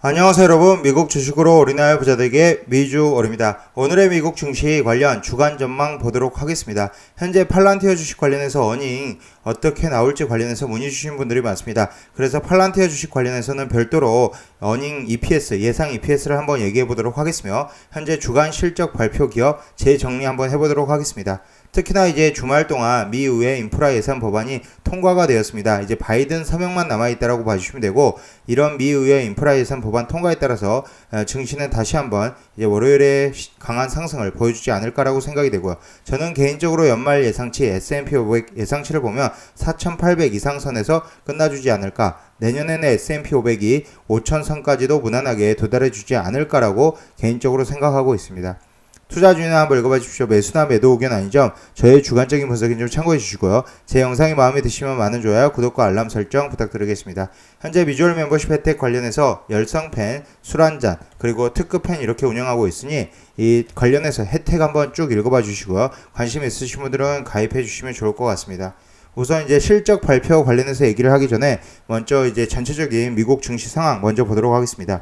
안녕하세요 여러분, 미국 주식으로 우리나라 부자되게 미주얼입니다. 오늘의 미국 증시 관련 주간 전망 보도록 하겠습니다. 현재 팔란티어 주식 관련해서 어닝 어떻게 나올지 관련해서 문의 주신 분들이 많습니다. 그래서 팔란티어 주식 관련해서는 별도로 어닝 EPS, 예상 EPS를 한번 얘기해 보도록 하겠으며, 현재 주간 실적 발표 기업 재정리 한번 해보도록 하겠습니다. 특히나 이제 주말 동안 미 의회 인프라 예산 법안이 통과가 되었습니다. 이제 바이든 서명만 남아있다라고 봐주시면 되고, 이런 미 의회 인프라 예산 법안 통과에 따라서 증시는 다시 한번 이제 월요일에 강한 상승을 보여주지 않을까라고 생각이 되고요. 저는 개인적으로 연말 예상치 S&P 500 예상치를 보면 4,800 이상선에서 끝나주지 않을까, 내년에는 S&P 500이 5,000선까지도 무난하게 도달해주지 않을까라고 개인적으로 생각하고 있습니다. 투자 중이나 한번 읽어봐 주십시오. 매수나 매도 의견 아닌 점 저의 주관적인 분석인 좀 참고해 주시고요. 제 영상이 마음에 드시면 많은 좋아요, 구독과 알람 설정 부탁드리겠습니다. 현재 미주얼 멤버십 혜택 관련해서 열성펜, 술 한잔, 그리고 특급펜 이렇게 운영하고 있으니 이 관련해서 혜택 한번 쭉 읽어봐 주시고요. 관심 있으신 분들은 가입해 주시면 좋을 것 같습니다. 우선 이제 실적 발표 관련해서 얘기를 하기 전에 먼저 이제 전체적인 미국 증시 상황 먼저 보도록 하겠습니다.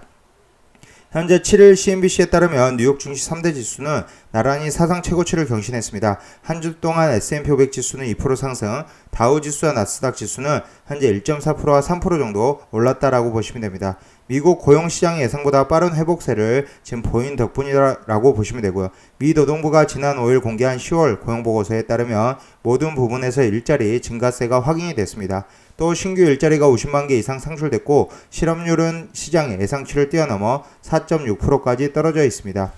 현재 7일 CNBC에 따르면 뉴욕 증시 3대 지수는 나란히 사상 최고치를 경신했습니다. 한 주 동안 S&P 500 지수는 2% 상승, 다우 지수와 나스닥 지수는 현재 1.4%와 3% 정도 올랐다라고 보시면 됩니다. 미국 고용시장의 예상보다 빠른 회복세를 지금 보인 덕분이라고 보시면 되고요. 미 노동부가 지난 5일 공개한 10월 고용보고서에 따르면 모든 부분에서 일자리 증가세가 확인이 됐습니다. 또 신규 일자리가 50만 개 이상 상출됐고, 실업률은 시장의 예상치를 뛰어넘어 4.6%까지 떨어져 있습니다.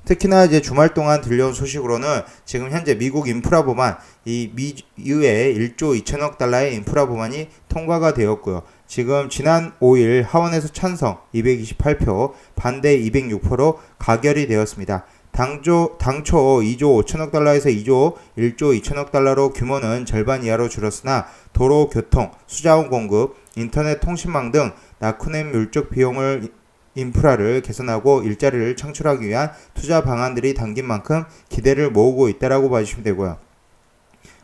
특히나 이제 주말 동안 들려온 소식으로는 지금 현재 미국 인프라 법안, 이 미의회 1조 2천억 달러의 인프라 법안이 통과가 되었고요. 지금 지난 5일 하원에서 찬성 228표, 반대 206표로 가결이 되었습니다. 당초 2조 5천억 달러에서 1조 2천억 달러로 규모는 절반 이하로 줄었으나 도로, 교통, 수자원 공급, 인터넷 통신망 등 낙후된 물적 비용을 인프라를 개선하고 일자리를 창출하기 위한 투자 방안들이 담긴 만큼 기대를 모으고 있다라고 봐주시면 되고요.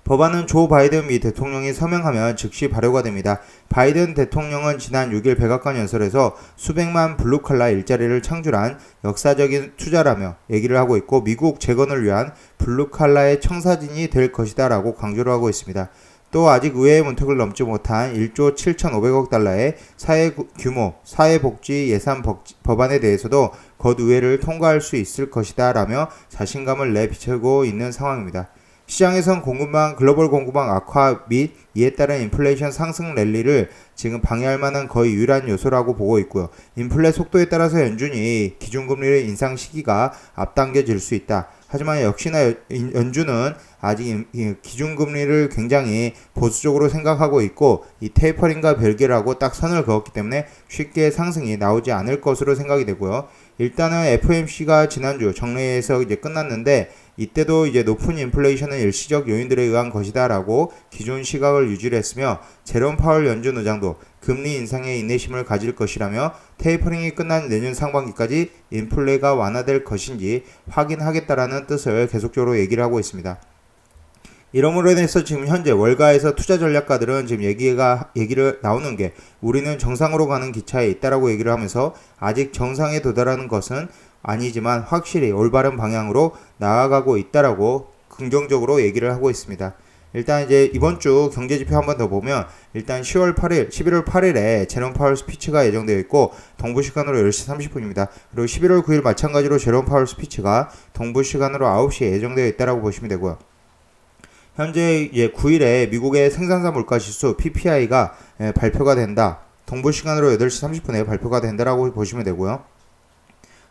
법안은 조 바이든 미 대통령이 서명하면 즉시 발효가 됩니다. 바이든 대통령은 지난 6일 백악관 연설에서 수백만 블루칼라 일자리를 창출한 역사적인 투자라며 얘기를 하고 있고, 미국 재건을 위한 블루칼라의 청사진이 될 것이다 라고 강조를 하고 있습니다. 또 아직 의회의 문턱을 넘지 못한 1조 7,500억 달러의 사회규모 사회복지 예산 법안에 대해서도 곧 의회를 통과할 수 있을 것이다 라며 자신감을 내비치고 있는 상황입니다. 시장에선 글로벌 공급망 악화 및 이에 따른 인플레이션 상승 랠리를 지금 방해할 만한 거의 유일한 요소라고 보고 있고요. 인플레 속도에 따라서 연준이 기준금리의 인상 시기가 앞당겨질 수 있다. 하지만 역시나 연준은 아직 기준금리를 굉장히 보수적으로 생각하고 있고, 이 테이퍼링과 별개라고 딱 선을 그었기 때문에 쉽게 상승이 나오지 않을 것으로 생각이 되고요. 일단은 FOMC가 지난주 정례에서 이제 끝났는데, 이때도 이제 높은 인플레이션은 일시적 요인들에 의한 것이다 라고 기존 시각을 유지를 했으며, 제롬 파월 연준 의장도 금리 인상에 인내심을 가질 것이라며 테이퍼링이 끝난 내년 상반기까지 인플레가 완화될 것인지 확인하겠다라는 뜻을 계속적으로 얘기를 하고 있습니다. 이러므로 인해서 지금 현재 월가에서 투자 전략가들은 지금 얘기를 나오는 게, 우리는 정상으로 가는 기차에 있다라고 얘기를 하면서 아직 정상에 도달하는 것은 아니지만 확실히 올바른 방향으로 나아가고 있다라고 긍정적으로 얘기를 하고 있습니다. 일단 이제 이번 주 경제지표 한번 더 보면, 일단 11월 8일에 제롬 파월 스피치가 예정되어 있고, 동부 시간으로 10시 30분입니다. 그리고 11월 9일 마찬가지로 제롬 파월 스피치가 동부 시간으로 9시에 예정되어 있다라고 보시면 되고요. 현재 9일에 미국의 생산자 물가 지수 PPI가 발표가 된다. 동부 시간으로 8시 30분에 발표가 된다라고 보시면 되고요.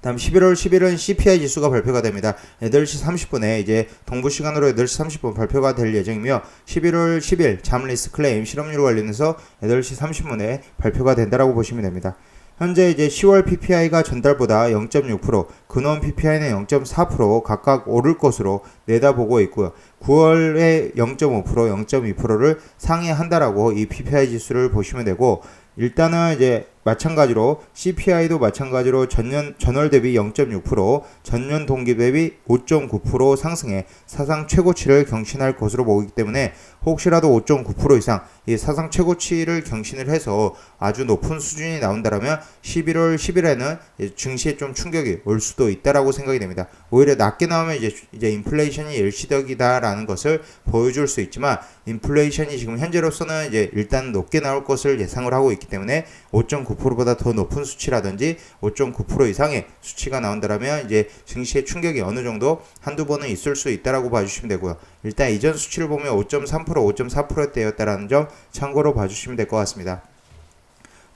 다음 11월 10일은 CPI 지수가 발표가 됩니다. 8시 30분에 이제 동부 시간으로 8시 30분 발표가 될 예정이며, 11월 10일 잠리스 클레임 실업률 관련해서 8시 30분에 발표가 된다라고 보시면 됩니다. 현재 이제 10월 PPI가 전달보다 0.6%, 근원 PPI는 0.4% 각각 오를 것으로 내다보고 있고요. 9월에 0.5%, 0.2%를 상회한다라고 이 PPI 지수를 보시면 되고, 일단은 이제 마찬가지로 CPI도 마찬가지로 전월 대비 0.6%, 전년 동기 대비 5.9% 상승해 사상 최고치를 경신할 것으로 보이기 때문에 혹시라도 5.9% 이상 이 사상 최고치를 경신을 해서 아주 높은 수준이 나온다라면 11월 10일에는 증시에 좀 충격이 올 수도 있다라고 생각이 됩니다. 오히려 낮게 나오면 이제 인플레이션이 일시적이다라는 것을 보여줄 수 있지만 인플레이션이 지금 현재로서는 이제 일단 높게 나올 것을 예상을 하고 있기 때문에 5.9%보다 더 높은 수치라든지 5.9% 이상의 수치가 나온다라면 이제 증시의 충격이 어느 정도 한두 번은 있을 수 있다라고 봐주시면 되고요. 일단 이전 수치를 보면 5.3%, 5.4%대였다라는 점 참고로 봐주시면 될 것 같습니다.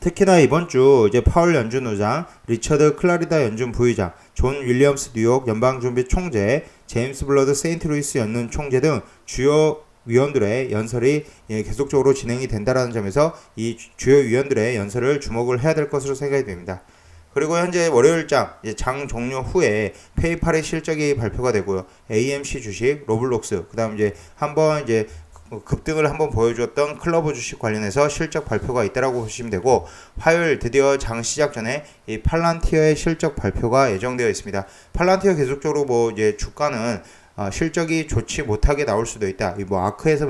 특히나 이번 주 이제 파월 연준 의장, 리처드 클라리다 연준 부의장, 존 윌리엄스 뉴욕 연방준비 총재, 제임스 블러드 세인트루이스 연준 총재 등 주요 위원들의 연설이 계속적으로 진행이 된다라는 점에서 이 주요 위원들의 연설을 주목을 해야 될 것으로 생각이 됩니다. 그리고 현재 월요일장 장 종료 후에 페이팔의 실적이 발표가 되고요. AMC 주식, 로블록스, 그다음 이제 한번 이제 급등을 한번 보여주었던 클러브 주식 관련해서 실적 발표가 있다라고 보시면 되고, 화요일 드디어 장 시작 전에 이 팔란티어의 실적 발표가 예정되어 있습니다. 팔란티어 계속적으로 뭐 이제 주가는 실적이 좋지 못하게 나올 수도 있다. 뭐 아크에서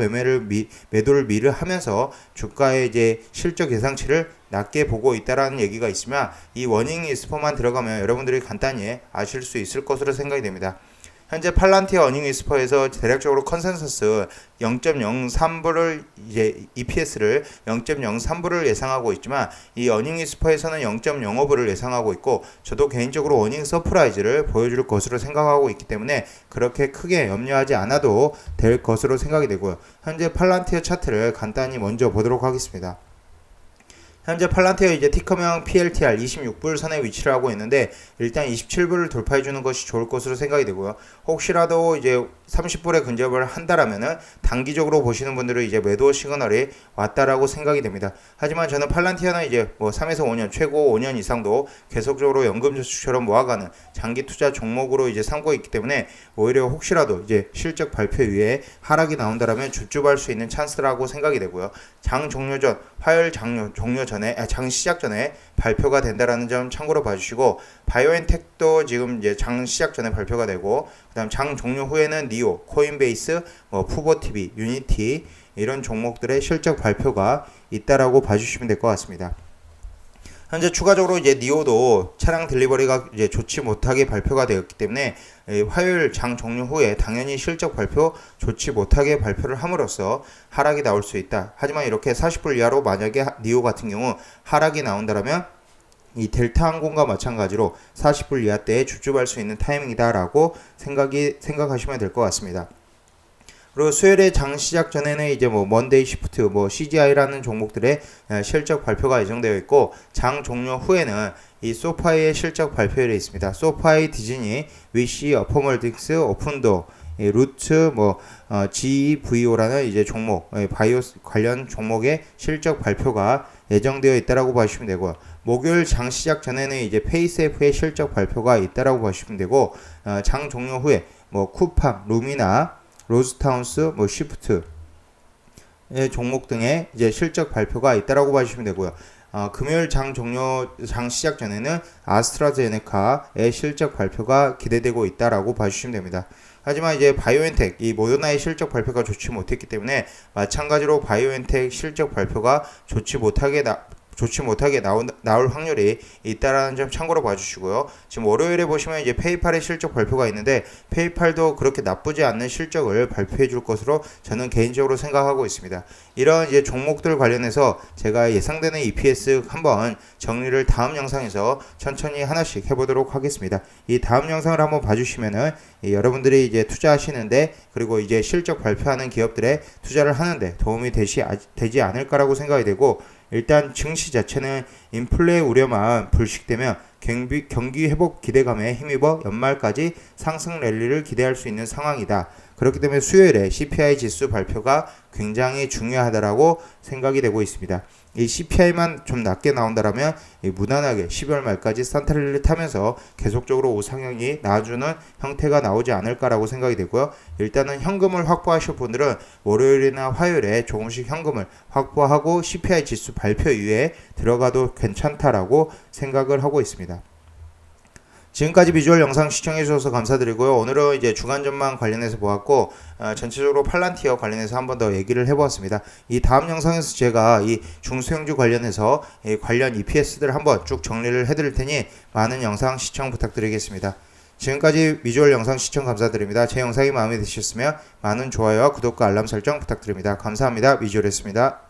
매도를 미를 하면서 주가의 이제 실적 예상치를 낮게 보고 있다라는 얘기가 있으면 이 워닝 리스포만 들어가면 여러분들이 간단히 아실 수 있을 것으로 생각이 됩니다. 현재 팔란티어 어닝 위스퍼에서 대략적으로 컨센서스 0.03불을 이제 EPS를 0.03불을 예상하고 있지만 이 어닝 위스퍼에서는 0.05불을 예상하고 있고, 저도 개인적으로 어닝 서프라이즈를 보여줄 것으로 생각하고 있기 때문에 그렇게 크게 염려하지 않아도 될 것으로 생각이 되고요. 현재 팔란티어 차트를 간단히 먼저 보도록 하겠습니다. 현재 팔란티어 이제 티커명 PLTR 26불 선에 위치를 하고 있는데 일단 27불을 돌파해 주는 것이 좋을 것으로 생각이 되고요. 혹시라도 이제 30불에 근접을 한다라면은 단기적으로 보시는 분들은 이제 매도 시그널이 왔다라고 생각이 됩니다. 하지만 저는 팔란티어는 이제 뭐 3에서 5년, 최고 5년 이상도 계속적으로 연금저축처럼 모아가는 장기 투자 종목으로 이제 삼고 있기 때문에 오히려 혹시라도 이제 실적 발표 이후에 하락이 나온다라면 줍줍할 수 있는 찬스라고 생각이 되고요. 장 종료 전, 화요일 장 시작 전에 발표가 된다라는 점 참고로 봐주시고, 바이오엔텍도 지금 이제 장 시작 전에 발표가 되고, 그다음 장 종료 후에는 니오, 코인베이스, 푸버TV, 유니티 이런 종목들의 실적 발표가 있다라고 봐주시면 될 것 같습니다. 현재 추가적으로 이제 니오도 차량 딜리버리가 이제 좋지 못하게 발표가 되었기 때문에 화요일 장 종료 후에 당연히 실적 발표 좋지 못하게 발표를 함으로써 하락이 나올 수 있다. 하지만 이렇게 40불 이하로 만약에 니오 같은 경우 하락이 나온다라면 이 델타항공과 마찬가지로 40불 이하대에 줍줍할 수 있는 타이밍이다라고 생각하시면 될 것 같습니다. 그리고 수요일에 장 시작 전에는 이제 뭐 먼데이 시프트, CGI라는 종목들의 실적 발표가 예정되어 있고, 장 종료 후에는 이 소파이의 실적 발표일이 있습니다. 소파이, 디즈니, 위시, 어퍼멀틱스, 오픈도, 루트, GVO라는 이제 종목, 바이오 관련 종목의 실적 발표가 예정되어 있다라고 봐주시면 되고요. 목요일 장 시작 전에는 이제 페이스F의 실적 발표가 있다라고 봐주시면 되고, 장 종료 후에 쿠팡, 루미나, 로스타운스, 시프트 종목 등의 이제 실적 발표가 있다라고 봐주시면 되고요. 금요일 장 시작 전에는 아스트라제네카의 실적 발표가 기대되고 있다라고 봐주시면 됩니다. 하지만 이제 바이오엔텍, 이 모더나의 실적 발표가 좋지 못했기 때문에 마찬가지로 바이오엔텍 실적 발표가 좋지 못하게 나올 확률이 있다라는 점 참고로 봐주시고요. 지금 월요일에 보시면 이제 페이팔의 실적 발표가 있는데 페이팔도 그렇게 나쁘지 않는 실적을 발표해 줄 것으로 저는 개인적으로 생각하고 있습니다. 이런 이제 종목들 관련해서 제가 예상되는 EPS 한번 정리를 다음 영상에서 천천히 하나씩 해보도록 하겠습니다. 이 다음 영상을 한번 봐주시면은 여러분들이 이제 투자하시는데, 그리고 이제 실적 발표하는 기업들에 투자를 하는데 도움이 되지 않을까라고 생각이 되고, 일단 증시 자체는 인플레 우려만 불식되면 경기 회복 기대감에 힘입어 연말까지 상승 랠리를 기대할 수 있는 상황이다. 그렇기 때문에 수요일에 CPI 지수 발표가 굉장히 중요하다라고 생각이 되고 있습니다. 이 CPI만 좀 낮게 나온다라면 무난하게 12월 말까지 산타랠리 타면서 계속적으로 우상향이 나와주는 형태가 나오지 않을까라고 생각이 되고요. 일단은 현금을 확보하실 분들은 월요일이나 화요일에 조금씩 현금을 확보하고 CPI 지수 발표 이후에 들어가도 괜찮다라고 생각을 하고 있습니다. 지금까지 비주얼 영상 시청해주셔서 감사드리고요. 오늘은 이제 주간 전망 관련해서 보았고, 전체적으로 팔란티어 관련해서 한 번 더 얘기를 해보았습니다. 이 다음 영상에서 제가 이 중소형주 관련해서 관련 EPS들 한번 쭉 정리를 해드릴 테니 많은 영상 시청 부탁드리겠습니다. 지금까지 비주얼 영상 시청 감사드립니다. 제 영상이 마음에 드셨으면 많은 좋아요와 구독과 알람 설정 부탁드립니다. 감사합니다. 비주얼이었습니다.